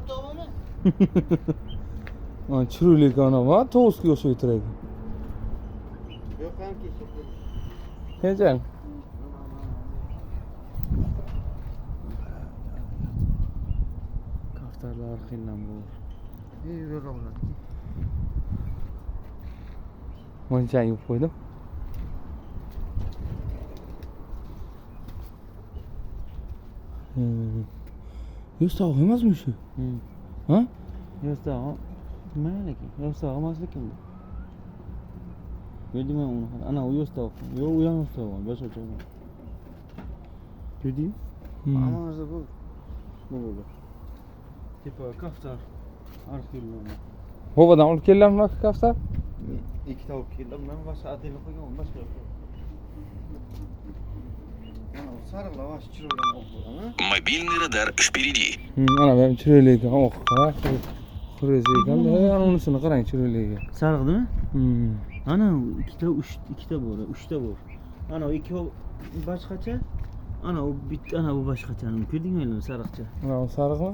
topami? Ana chiroyli ana va to'g'izga o'xshayib turadi. Yo'q, qancha ketdi. Qanchang? Kaftarlar qiyindan bu. Yo'q, ular. Muncha yuvib qo'ydim. Yo'q, emasmi shu? Ha? Yo'q, mayli-ki. Yo'q, emaslikim bu. Gördüm ben onu. Ana o yo'q. Yo'q, u ham yo'q. Boshqacha. Görding? Ama o'zi bu. Bu bo'ldi. Tipa kaftar. Arxivlarni. Bobodan olib kelganmi kaftar? Ikkita olib keldim. Men boshqa adil qo'ygan, boshqa yo'q. Ana o sariq lavash chiroyli o'qib. Мобильный радар впереди. Ana benim chiroyli ekan. Oh, qara. Qurisi ekan. Ana unisini qarang chiroyliga. Sariqdimi? Ana ikkita bor, uchta bor. Ana o ikki boshqacha. Ana o bitta, ana bu boshqacha. Ko'rdingmi, sariqcha? Ana o sariqmi?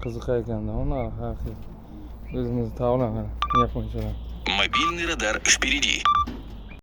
Qiziq ekan-da, uni haqiqiy. O'zimiz tavlan yaponchalar. Мобильный радар впереди.